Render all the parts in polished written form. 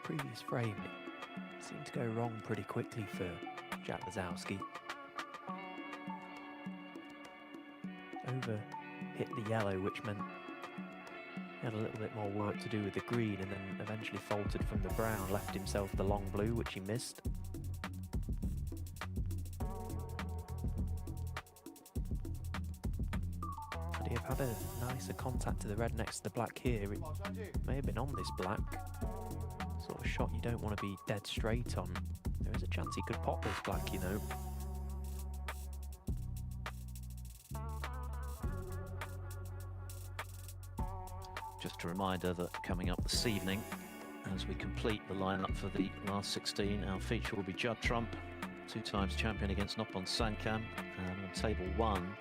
previous frame, it seemed to go wrong pretty quickly for Jack Lazowski. Over hit the yellow, which meant he had a little bit more work to do with the green, and then eventually faltered from the brown, left himself the long blue, which he missed. But he had a nicer contact to the red next to the black here. It may have been on this black. Sort of shot you don't want to be dead straight on. There is a chance he could pop this black, you know. Just a reminder that coming up this evening, as we complete the lineup for the last 16, our feature will be Judd Trump, 2 times champion against Noppon Sankam, and on table 1,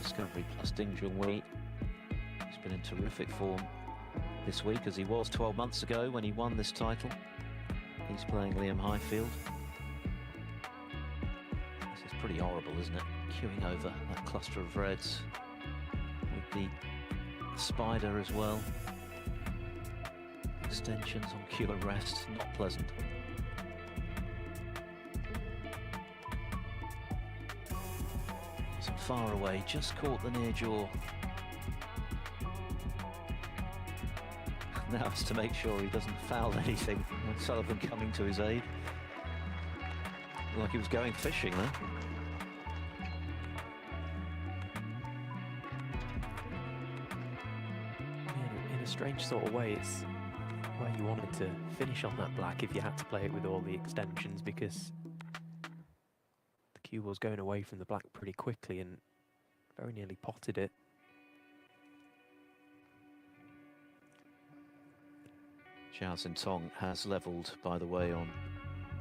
Discovery plus Ding Junhui. He's been in terrific form this week, as he was 12 months ago when he won this title. He's playing Liam Highfield. This is pretty horrible, isn't it? Queuing over that cluster of reds with the spider as well. Extensions on cue and rest, not pleasant. Wasn't far away, just caught the near jaw. Now it's to make sure he doesn't foul anything when Sullivan coming to his aid. Like he was going fishing there. In a strange sort of way, it's where you wanted to finish on that black if you had to play it with all the extensions, because the cue was going away from the black pretty quickly and very nearly potted it. Zhao Xintong has levelled, by the way, on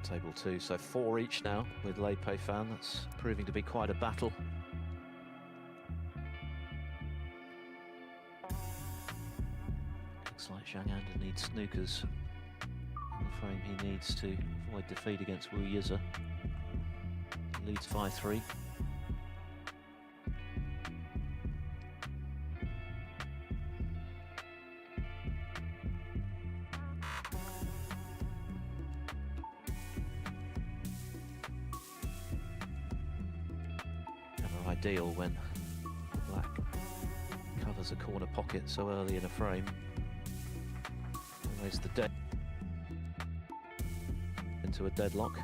table 2, so 4 each now with Lei Pei Fan. That's proving to be quite a battle. Looks like Zhang Anda needs snookers in the frame he needs to avoid defeat against Wu Yize. He leads 5-3. Ideal when black covers a corner pocket so early in a frame. Always the dead into a deadlock.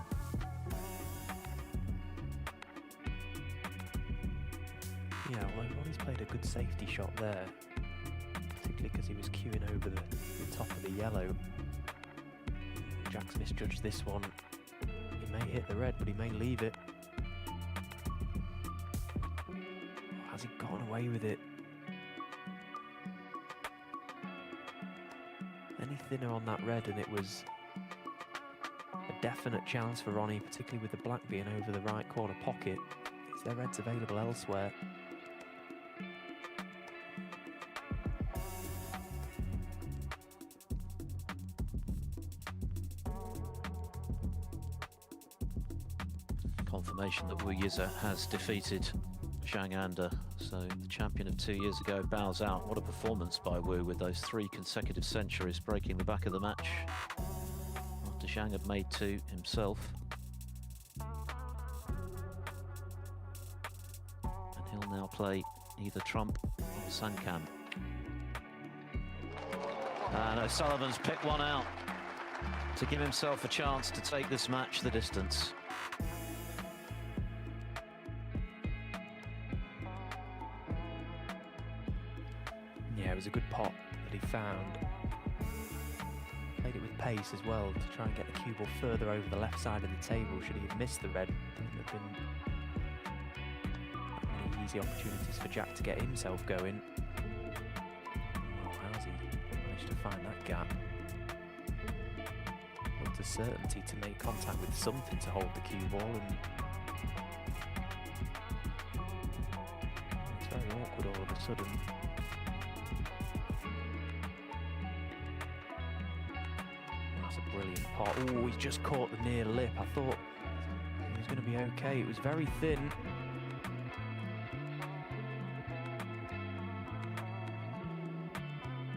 Yeah, well, Ronnie's played a good safety shot there, particularly because he was queuing over the top of the yellow. Jack's misjudged this one. He may hit the red, but he may leave it. Has he gotten away with it? Any thinner on that red and it was a definite chance for Ronnie, particularly with the black being over the right corner pocket. Is there reds available elsewhere? Confirmation that Wu Yize has defeated Zhang Anda, so the champion of 2 years ago bows out. What a performance by Wu with those 3 consecutive centuries, breaking the back of the match after Zhang had made 2 himself. And he'll now play either Trump or Sankam. And O'Sullivan's picked one out to give himself a chance to take this match the distance. Yeah, it was a good pot that he found. Played it with pace as well to try and get the cue ball further over the left side of the table. Should he have missed the red, there wouldn't have been that many easy opportunities for Jack to get himself going. Oh, how's he managed to find that gap? With the certainty to make contact with something to hold the cue ball, and it's very awkward all of a sudden. Brilliant pot. Oh, he's just caught the near lip. I thought he was going to be okay. It was very thin.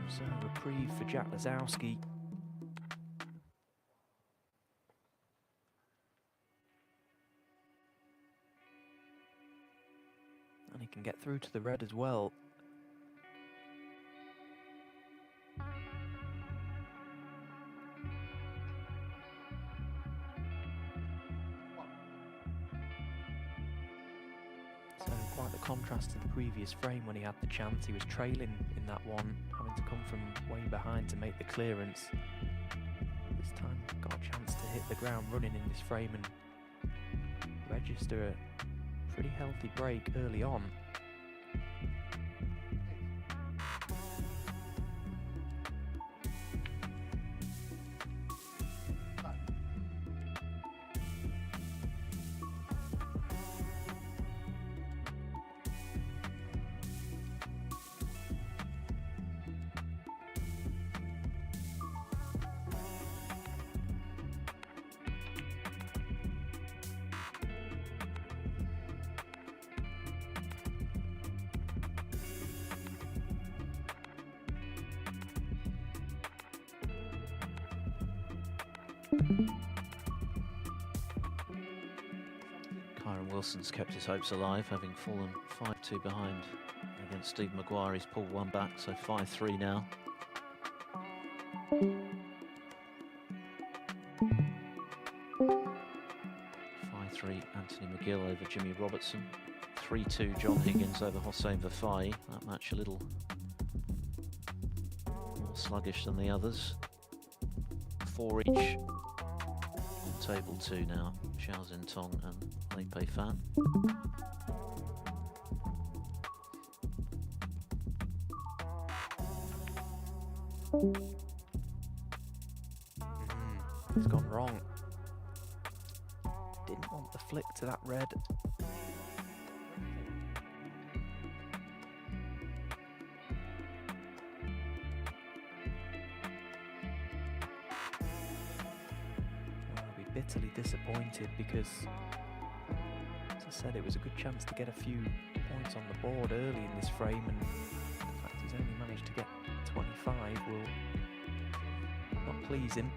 So, reprieve for Jack Lazowski. get through to the red as well. So quite the contrast to the previous frame when he had the chance. He was trailing in that one, having to come from way behind to make the clearance. This time got a chance to hit the ground running in this frame and register a pretty healthy break early on. Kyron Wilson's kept his hopes alive, having fallen 5-2 behind against Steve Maguire. He's pulled one back, so 5-3 now. 5-3 Anthony McGill over Jimmy Robertson. 3-2 John Higgins over Hossein Vafai. That match a little more sluggish than the others. 4 each on table 2 now. Xiao Zintong and Lei Pei Fan. It's gone wrong. Didn't want the flick to that red. I'll be bitterly disappointed because, as I said, it was a good chance to get a few points on the board early in this frame, and the fact he's only managed to get 25 will not please him.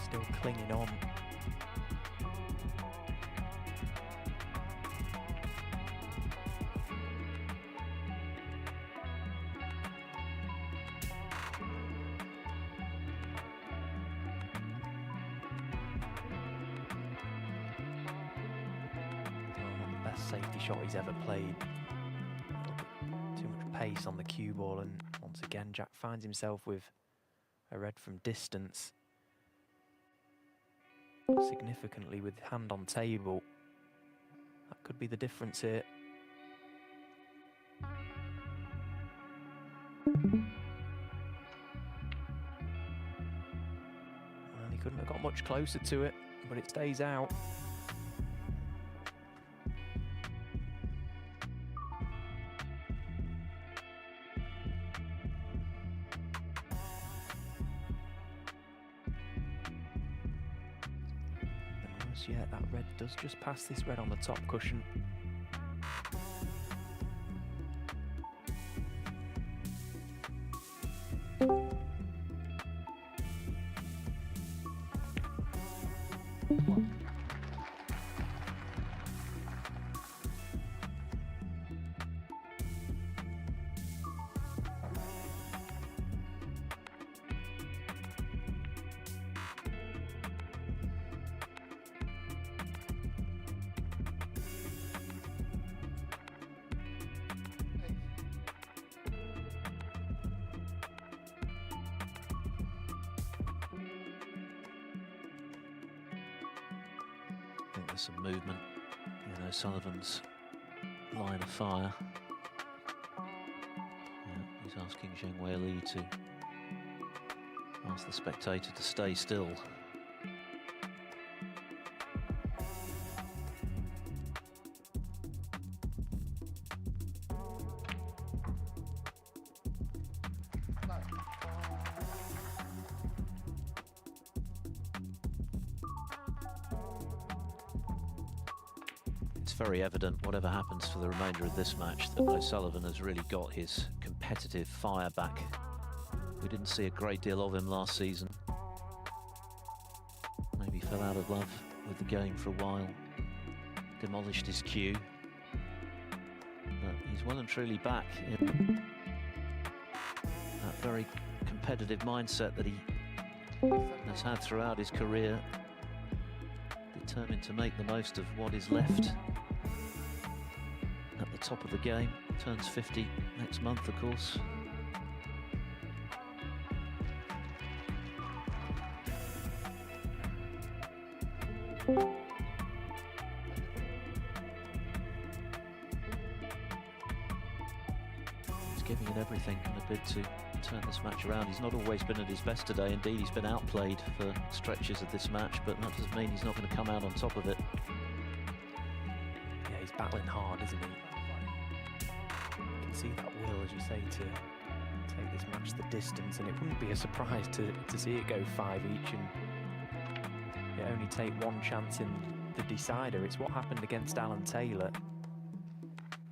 Still clinging on. The best safety shot he's ever played. Too much pace on the cue ball, and once again Jack finds himself with a red from distance. Significantly with hand on table. That could be the difference here. Well, he couldn't have got much closer to it, but it stays out. Yeah, that red does just pass this red on the top cushion. I think there's some movement in O'Sullivan's line of fire. Yeah, he's asking Zheng Weili to ask the spectator to stay still. it's very evident, whatever happens for the remainder of this match, that O'Sullivan has really got his competitive fire back. We didn't see a great deal of him last season. Maybe fell out of love with the game for a while, demolished his cue. But he's well and truly back in that very competitive mindset that he has had throughout his career, determined to make the most of what is left at the top of the game. Turns 50 next month, of course. He's giving it everything in a bid to turn this match around. He's not always been at his best today. Indeed, he's been outplayed for stretches of this match, but that doesn't mean he's not going to come out on top of it. Yeah, he's battling hard, isn't he? You can see that will, as you say, to take this match the distance, and it wouldn't be a surprise to see it go 5 each and it only take one chance in the decider. It's what happened against Alan Taylor.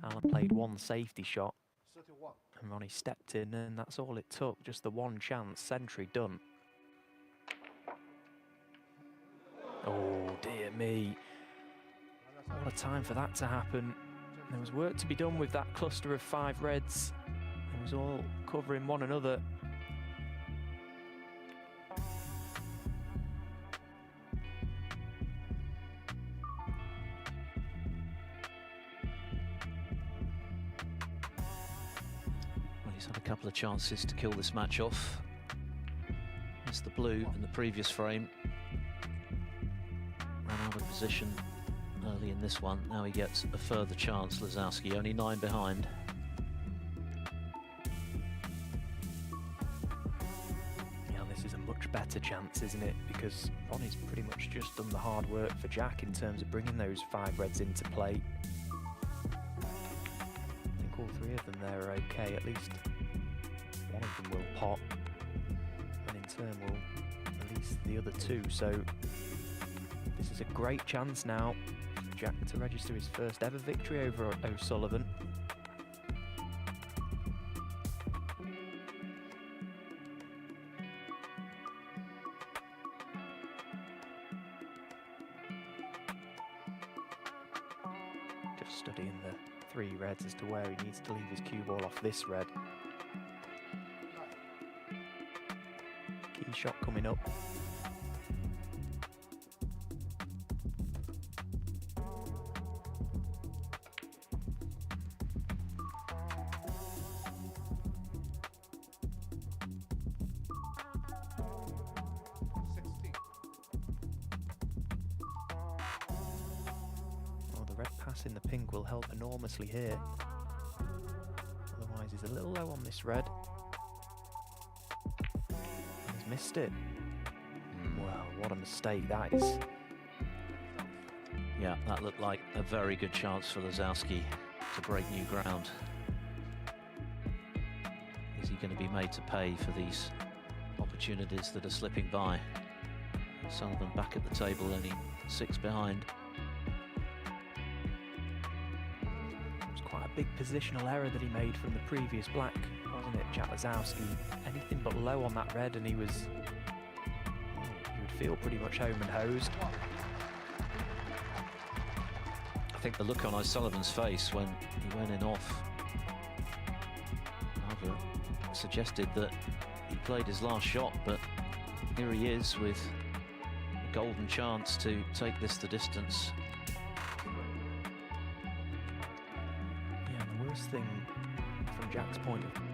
Alan played one safety shot and Ronnie stepped in, and that's all it took, just the one chance. Century done. Oh dear me, what a time for that to happen. There was work to be done with that cluster of 5 reds. It was all covering one another. He's had a couple of chances to kill this match off. Missed the blue in the previous frame. Ran out of position early in this one. Now he gets a further chance, Lazowski, only 9 behind. Yeah, this is a much better chance, isn't it? Because Ronnie's pretty much just done the hard work for Jack in terms of bringing those 5 reds into play. I think all 3 of them there are okay. At least one of them will pop, and in turn will release the other 2. So this is a great chance now for Jack to register his first ever victory over O'Sullivan. Just studying the 3 reds as to where he needs to leave his cue ball off this red. Key shot coming up. Oh, the red pass in the pink will help enormously here. Otherwise he's a little low on this red. He's missed it. Well, what a mistake that is. Yeah, that looked like a very good chance for Lazowski to break new ground. Is he going to be made to pay for these opportunities that are slipping by? Sullivan back at the table, only 6 behind. It was quite a big positional error that he made from the previous black, wasn't it, Jack Lazowski? Anything but low on that red and he was... you would feel pretty much home and hosed. I think the look on O'Sullivan's face when he went in off rather suggested that he played his last shot, but here he is with a golden chance to take this the distance. Yeah, and the worst thing from Jack's point of view,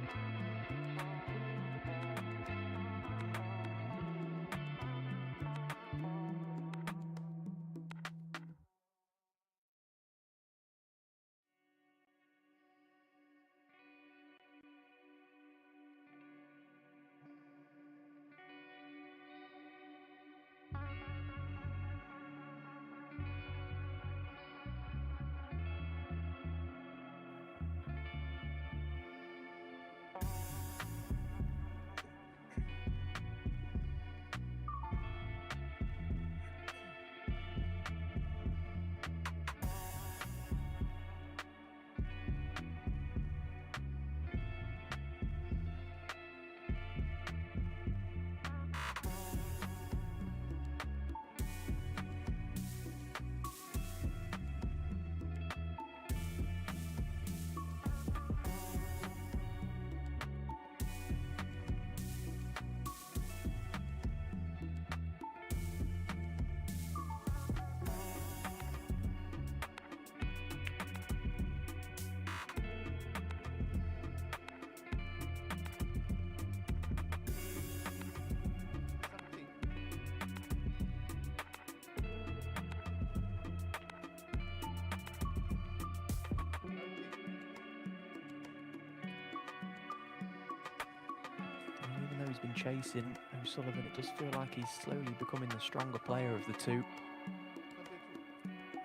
who's been chasing O'Sullivan, it does feel like he's slowly becoming the stronger player of the two.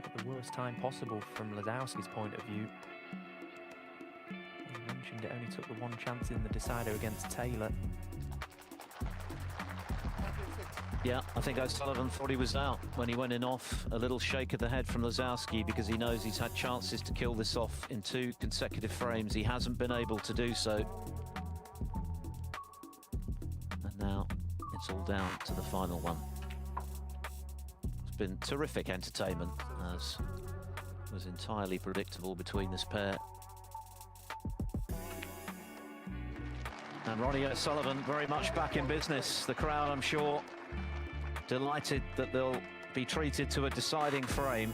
At the worst time possible from Lazowski's point of view. As mentioned, it only took the one chance in the decider against Taylor. Yeah, I think O'Sullivan thought he was out when he went in off. A little shake of the head from Lazowski because he knows he's had chances to kill this off in 2 consecutive frames. He hasn't been able to do so. And now it's all down to the final one. It's been terrific entertainment, as was entirely predictable between this pair. And Ronnie O'Sullivan very much back in business. The crowd, I'm sure, delighted that they'll be treated to a deciding frame.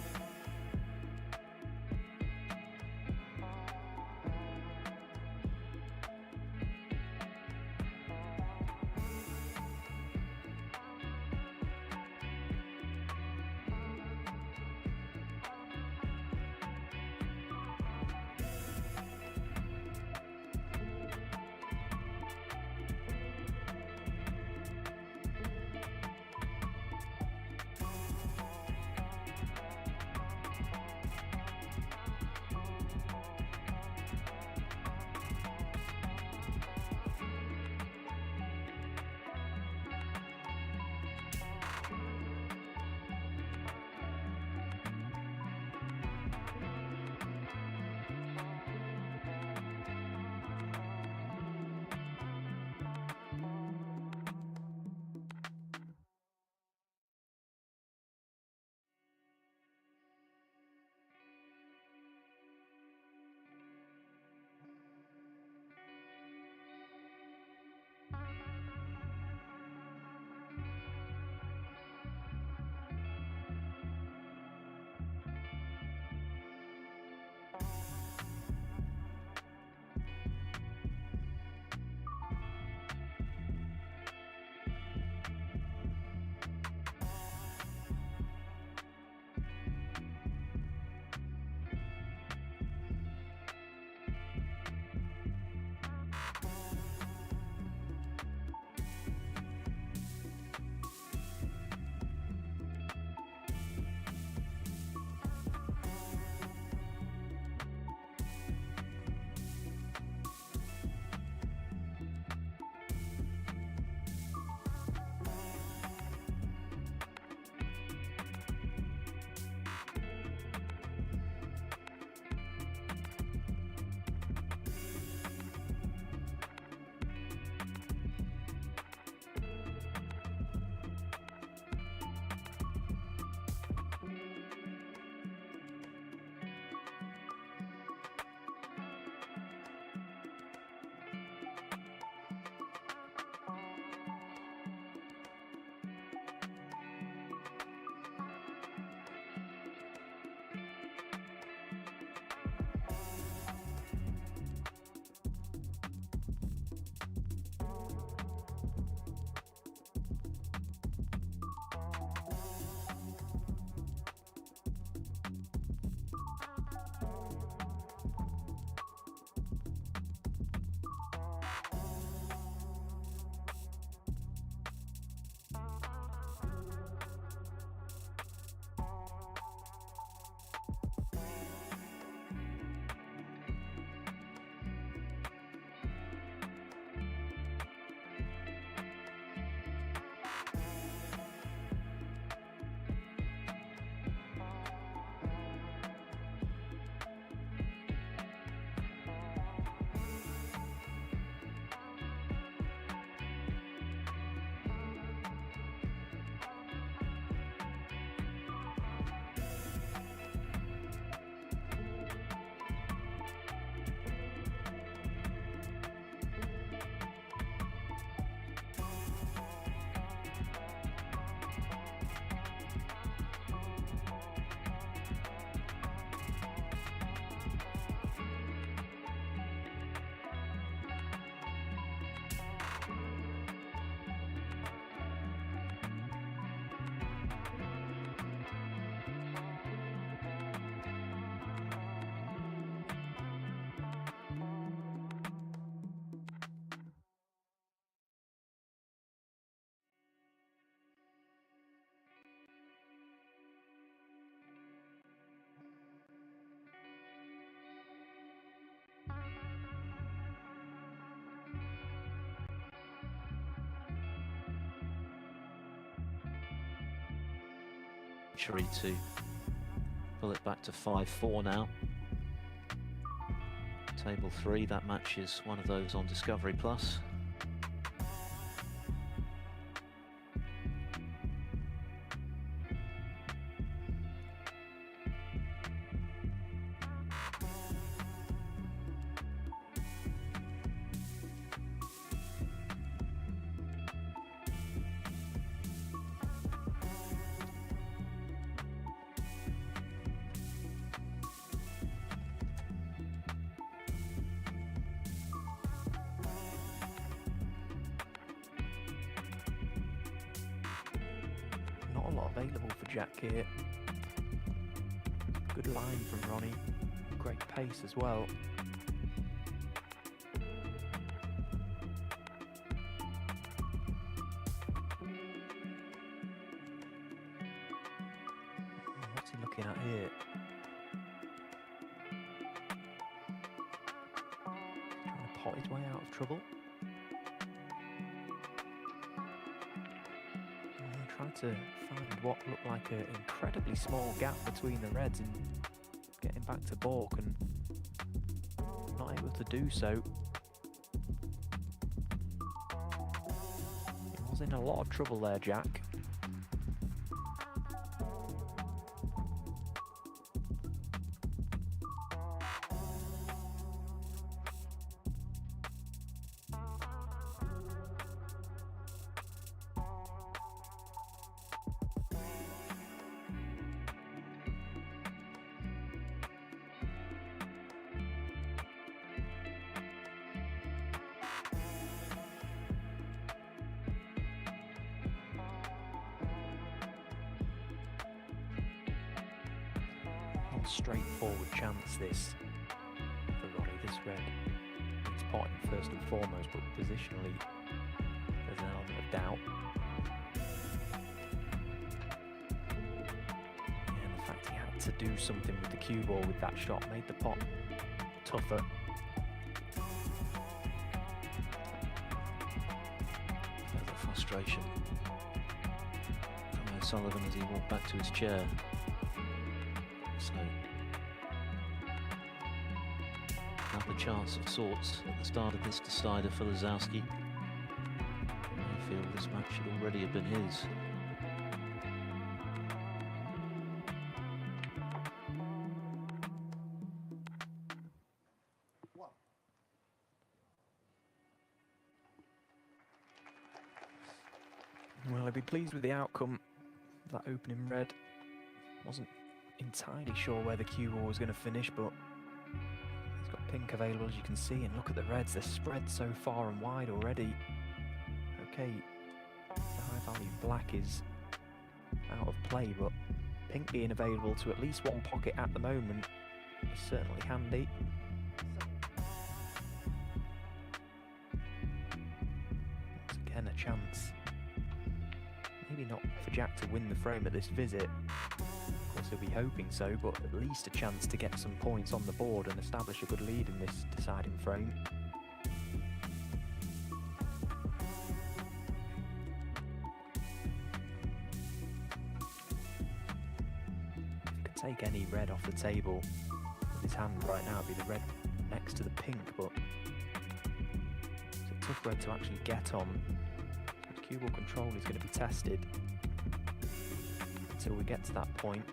century to pull it back to 5-4 now. Table 3, that match is one of those on Discovery Plus. Not a lot available for Jack here. Good line from Ronnie. Great pace as well. What's he looking at here? Trying to pot his way out of trouble. Trying to find what looked like an incredibly small gap between the reds and getting back to balk, and not able to do so. He was in a lot of trouble there, Jack. Straightforward chance this for Ronnie. This red needs potting first and foremost, but positionally there's an element of doubt. And the fact he had to do something with the cue ball with that shot made the pot tougher. Further frustration from O'Sullivan as he walked back to his chair. So, another chance of sorts at the start of this decider for Lazowski. I feel this match should already have been his. Well, I'd be pleased with the outcome. That opening red wasn't entirely sure where the cue ball was going to finish, but he's got pink available, as you can see, and look at the reds, they're spread so far and wide already. Okay, the high value black is out of play, but pink being available to at least one pocket at the moment is certainly handy. Once again, a chance, maybe not for Jack to win the frame at this visit. Of course, he'll be hoping so, but at least a chance to get some points on the board and establish a good lead in this deciding frame. If he could take any red off the table with his hand right now, it'd be the red next to the pink, but it's a tough red to actually get on. The cue ball control is going to be tested until we get to that point.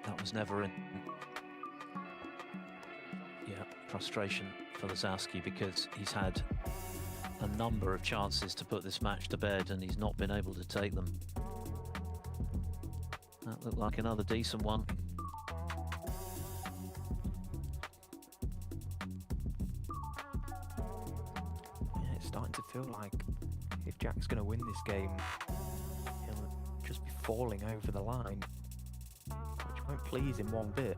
That was never in. Yeah, frustration for Lazowski because he's had a number of chances to put this match to bed and he's not been able to take them. That looked like another decent one. Yeah, it's starting to feel like if Jack's going to win this game, he'll just be falling over the line, which won't please him one bit.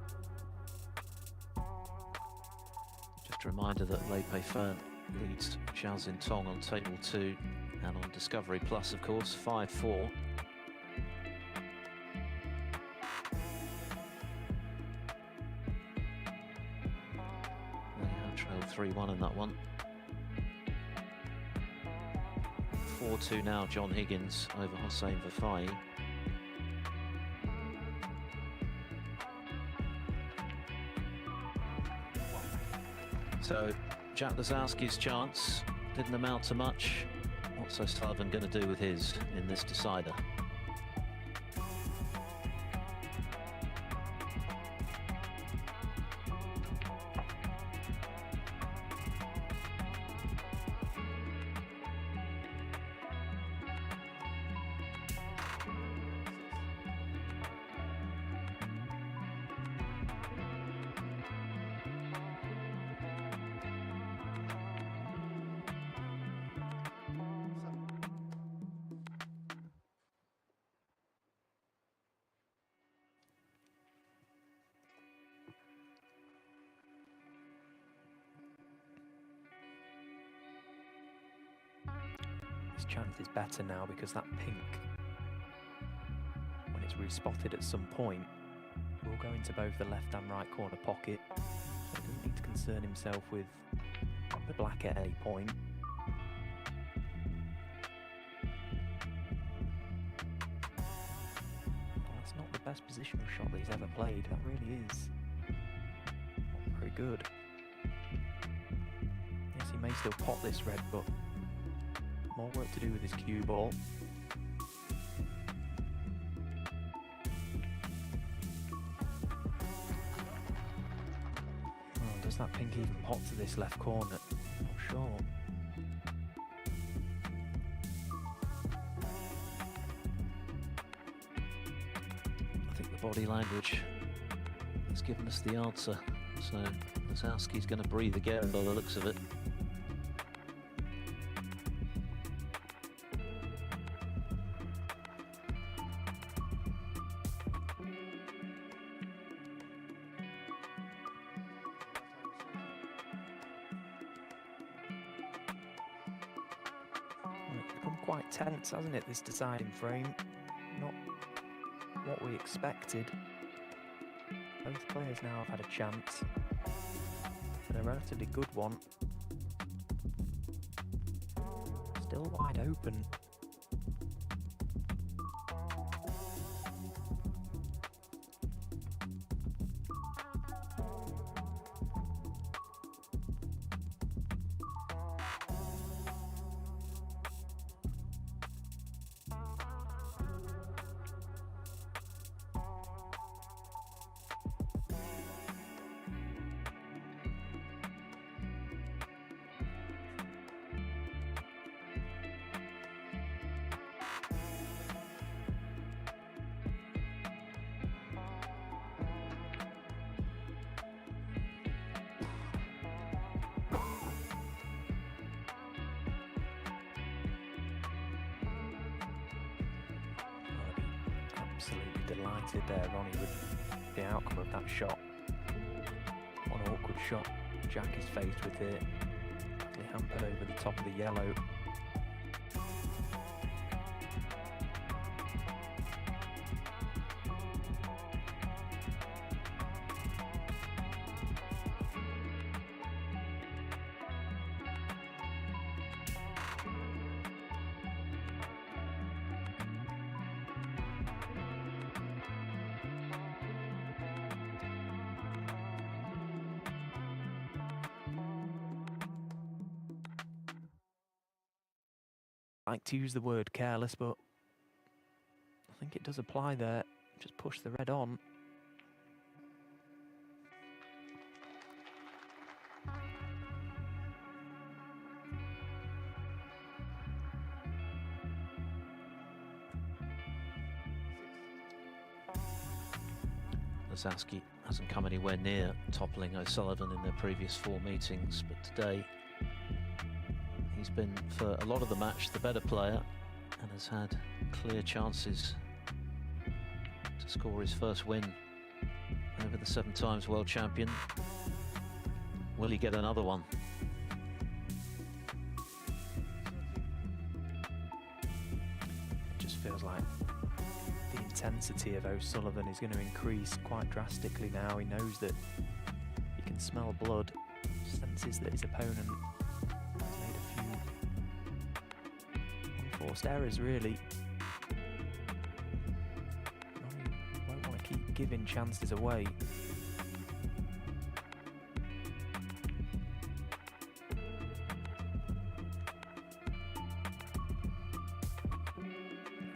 Just a reminder that Lei Pei Fern leads Xiao Tong on table 2 and on Discovery Plus, of course, 5-4. They have trailed 3-1 in that one. 4-2 now, John Higgins over Hossein Vafai. So Jack Lazowski's chance didn't amount to much. What's O'Sullivan going to do with his in this decider? His chance is better now because that pink, when it's respotted at some point, will go into both the left and right corner pocket. So he doesn't need to concern himself with the black at any point. Well, that's not the best positional shot that he's ever played. That really is not very good. Yes, he may still pot this red, but more work to do with his cue ball. Oh, does that pink even pot to this left corner? Not sure. I think the body language has given us the answer. So Lazowski's going to breathe again by the looks of it. It's become quite tense, hasn't it, this deciding frame? Not what we expected. Both players now have had a chance, and a relatively good one. Still wide open. Absolutely delighted there, Ronnie, with the outcome of that shot. One awkward shot Jack is faced with here. He hampered over the top of the yellow. I like to use the word careless, but I think it does apply there. Just push the red on. Lazowski hasn't come anywhere near toppling O'Sullivan in their previous 4 meetings, but today he's been, for a lot of the match, the better player and has had clear chances to score his first win over the 7 times world champion. Will he get another one? feels like the intensity of O'Sullivan is going to increase quite drastically now. He knows that he can smell blood, senses that his opponent has made a few unforced errors, really. He won't want to keep giving chances away.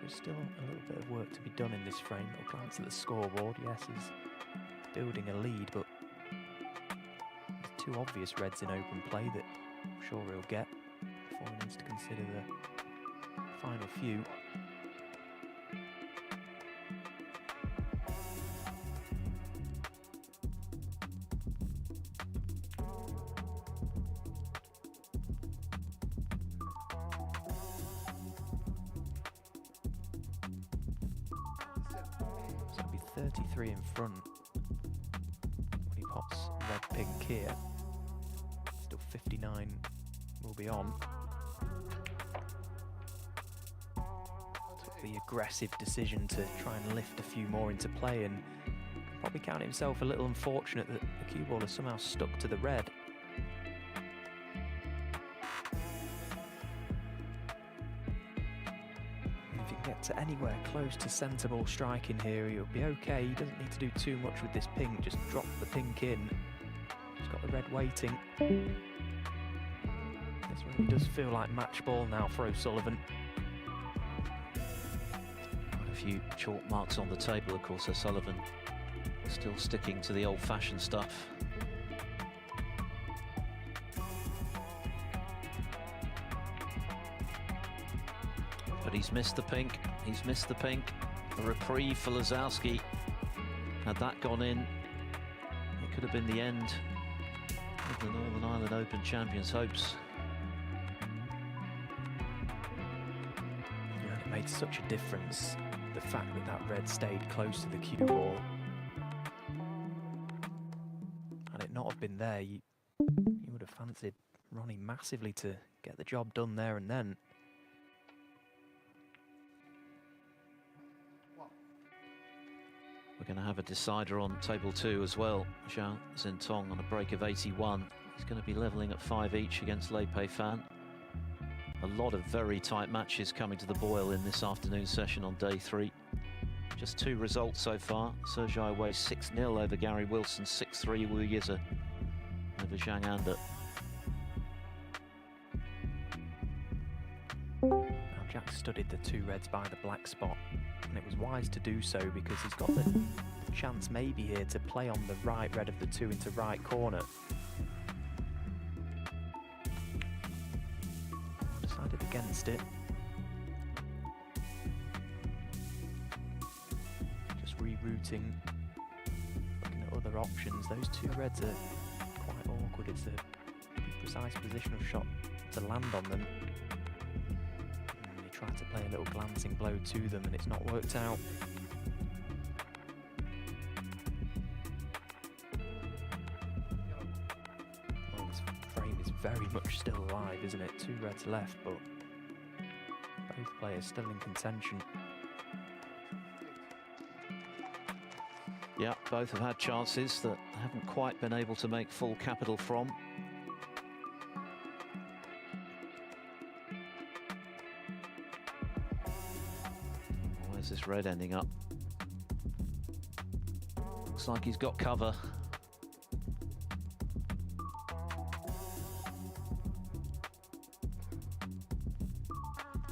Still a little bit of work to be done in this frame. A glance at the scoreboard. Yes, he's building a lead, but there's two obvious reds in open play that I'm sure he'll get before he needs to consider the final few. So it'll be 33 in front when he pops red pink here. Still 59 will be on. Took the aggressive decision to try and lift a few more into play, and probably count himself a little unfortunate that the cue ball has somehow stuck to the red. If he can get to anywhere close to sensible striking here, he'll be okay. He doesn't need to do too much with this pink, just drop the pink in. He's got the red waiting. This really does feel like match ball now for O'Sullivan. Quite a few chalk marks on the table, of course. O'Sullivan still sticking to the old-fashioned stuff. But he's missed the pink. He's missed the pink. A reprieve for Lazowski. Had that gone in, it could have been the end of the Northern Ireland Open champions' hopes. Yeah, it made such a difference, the fact that that red stayed close to the cue ball. Had it not have been there, you would have fancied Ronnie massively to get the job done there and then. We're going to have a decider on table 2 as well. Zhao Zintong on a break of 81. He's going to be levelling at 5 each against Lei Pei Fan. A lot of very tight matches coming to the boil in this afternoon session on day 3. Just 2 results so far. Sergei Wei 6-0 over Gary Wilson, 6-3 Wu Yize over Zhang Anda. Now Jack studied the 2 reds by the black spot, and it was wise to do so because he's got the chance maybe here to play on the right red of the 2 into right corner. Decided against it. Just rerouting, looking at other options. Those 2 reds are quite awkward. It's a precise positional shot to land on them. Tried to play a little glancing blow to them, and it's not worked out. Well, this frame is very much still alive, isn't it? 2 reds left, but both players still in contention. Yeah, both have had chances that haven't quite been able to make full capital from. Where's this red ending up? Looks like he's got cover.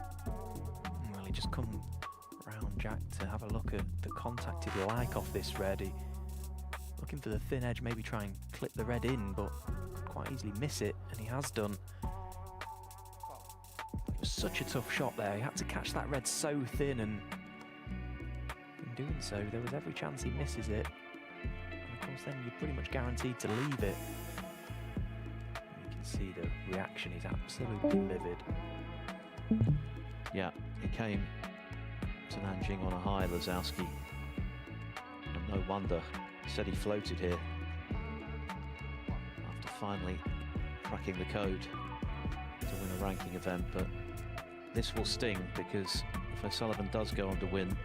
Well, he just come round Jack to have a look at the contact he'd like off this red. He, looking for the thin edge, maybe try and clip the red in, but could quite easily miss it, and he has done. It was such a tough shot there. He had to catch that red so thin, and in doing so, there was every chance he misses it. And of course, then you're pretty much guaranteed to leave it. And you can see the reaction is absolutely livid. Yeah, he came to Nanjing on a high, Lazowski. And no wonder, he said he floated here after finally cracking the code to win a ranking event. But this will sting, because if if O'Sullivan does go on to win,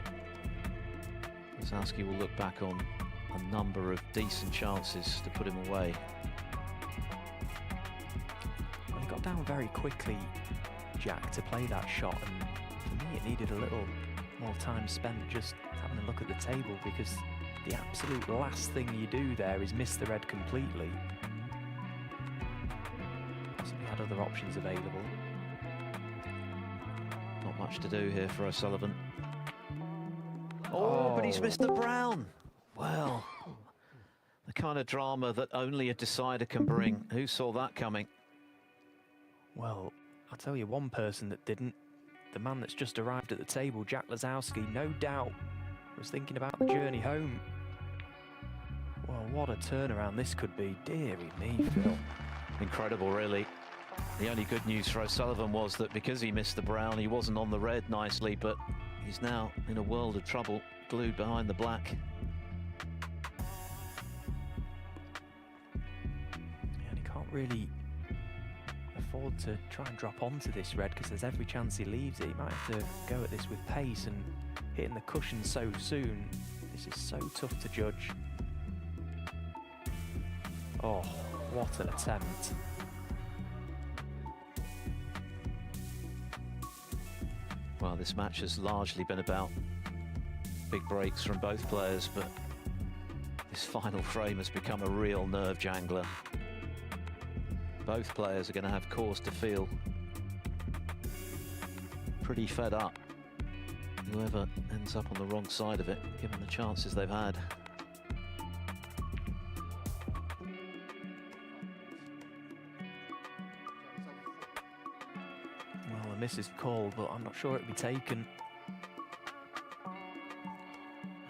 Zasowski will look back on a number of decent chances to put him away. Well, he got down very quickly, Jack, to play that shot, and for me it needed a little more time spent just having a look at the table, because the absolute last thing you do there is miss the red completely. Possibly had other options available. Not much to do here for O'Sullivan. Oh, but he's missed the brown. Well, the kind of drama that only a decider can bring. Who saw that coming? Well, I'll tell you one person that didn't. The man that's just arrived at the table, Jack Zasowski, no doubt was thinking about the journey home. Well, what a turnaround this could be. Deary me, Phil. Incredible, really. The only good news for O'Sullivan was that because he missed the brown, he wasn't on the red nicely, but he's now in a world of trouble, glued behind the black. Yeah, and he can't really afford to try and drop onto this red, because there's every chance he leaves it. He might have to go at this with pace, and hitting the cushion so soon, this is so tough to judge. Oh, what an attempt. Well, this match has largely been about big breaks from both players, but this final frame has become a real nerve jangler. Both players are going to have cause to feel pretty fed up, whoever ends up on the wrong side of it, given the chances they've had. Well, a miss is called, but I'm not sure it'll be taken.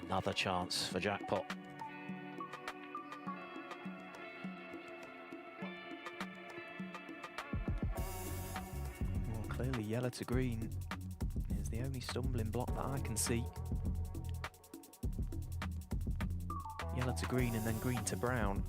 Another chance for jackpot. Well, clearly yellow to green is the only stumbling block that I can see. Yellow to green and then green to brown.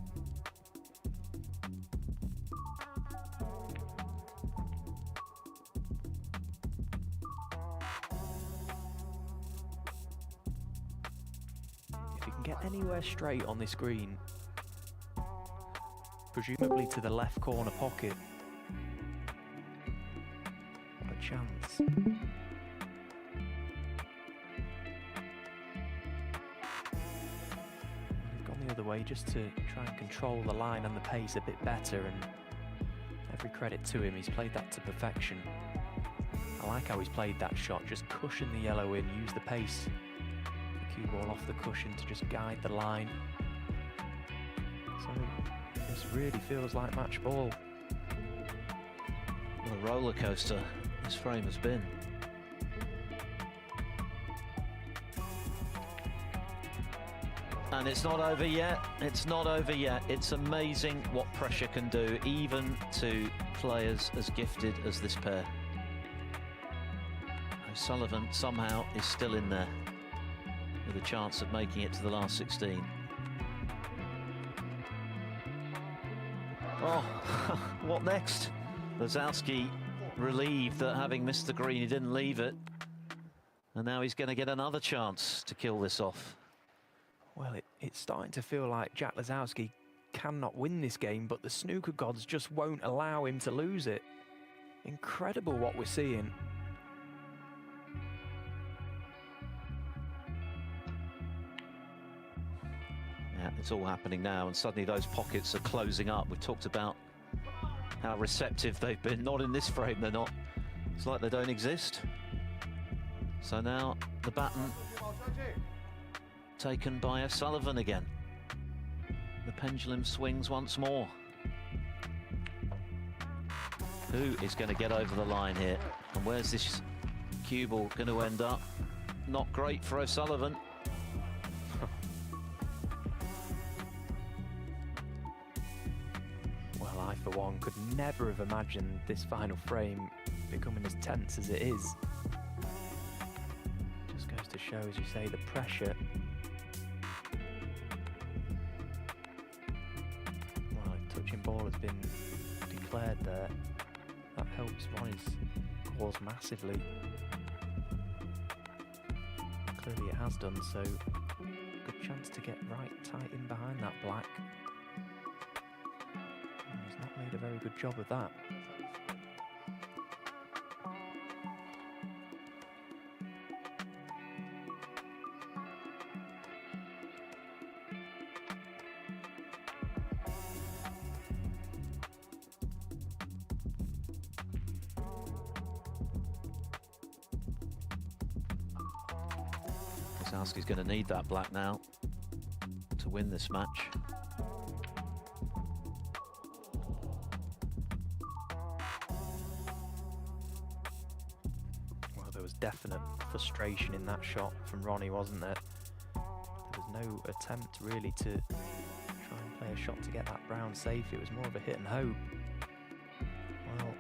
Get anywhere straight on this green, presumably to the left corner pocket. What a chance. We've gone the other way just to try and control the line and the pace a bit better, and every credit to him, he's played that to perfection. I like how he's played that shot, just cushion the yellow in, use the pace. Cue ball off the cushion to just guide the line. So this really feels like match ball. What a roller coaster this frame has been. And it's not over yet. It's not over yet. It's amazing what pressure can do, even to players as gifted as this pair. O'Sullivan somehow is still in there, with a chance of making it to the last 16. Oh, what next? Zasowski relieved that having missed the green, he didn't leave it. And now he's going to get another chance to kill this off. Well, it's starting to feel like Jack Zasowski cannot win this game, but the snooker gods just won't allow him to lose it. Incredible what we're seeing. Yeah, it's all happening now, and suddenly those pockets are closing up. We've talked about how receptive they've been. Not in this frame, they're not. It's like they don't exist. So now the baton taken by O'Sullivan again. The pendulum swings once more. Who is going to get over the line here? And where's this cue ball going to end up? Not great for O'Sullivan. Well, I, for one, could never have imagined this final frame becoming as tense as it is. Just goes to show, as you say, the pressure. Well, a touching ball has been declared there. That helps Ronnie's cause massively. clearly it has done, so good chance to get right tight in behind that black. And he's not made a very good job of that. Kozlowski's going to need that black now to win this match. Well, there was definite frustration in that shot from Ronnie, wasn't there? There was no attempt really to try and play a shot to get that brown safe. It was more of a hit and hope. Well,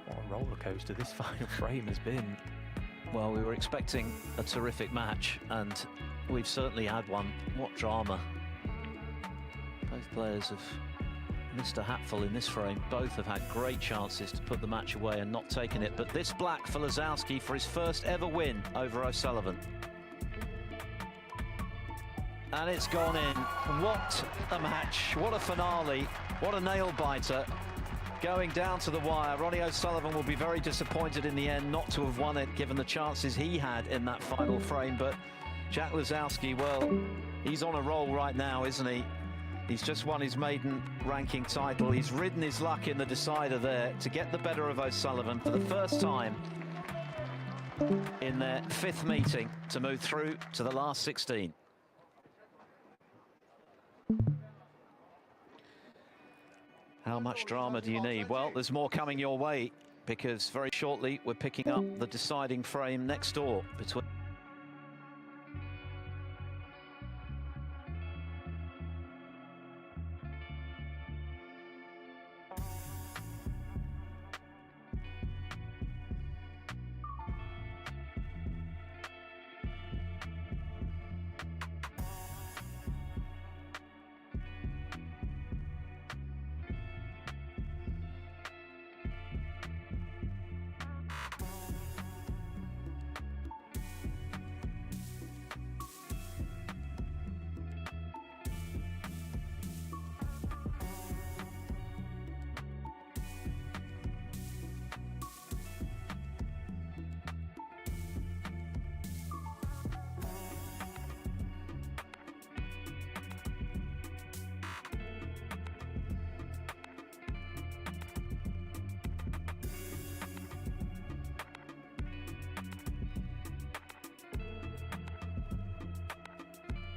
what a roller coaster this final frame has been. Well, we were expecting a terrific match, and we've certainly had one. What drama. Both players have missed a hatful in this frame. Both have had great chances to put the match away and not taken it. But this black for Lozowski for his first ever win over O'Sullivan. And it's gone in. What a match. What a finale. What a nail-biter. Going down to the wire. Ronnie O'Sullivan will be very disappointed in the end not to have won it, given the chances he had in that final frame. But Jack Lozowski, well, he's on a roll right now, isn't he? He's just won his maiden ranking title. He's ridden his luck in the decider there to get the better of O'Sullivan for the first time in their 5th meeting to move through to the last 16. How much drama do you need? Well, there's more coming your way, because very shortly we're picking up the deciding frame next door between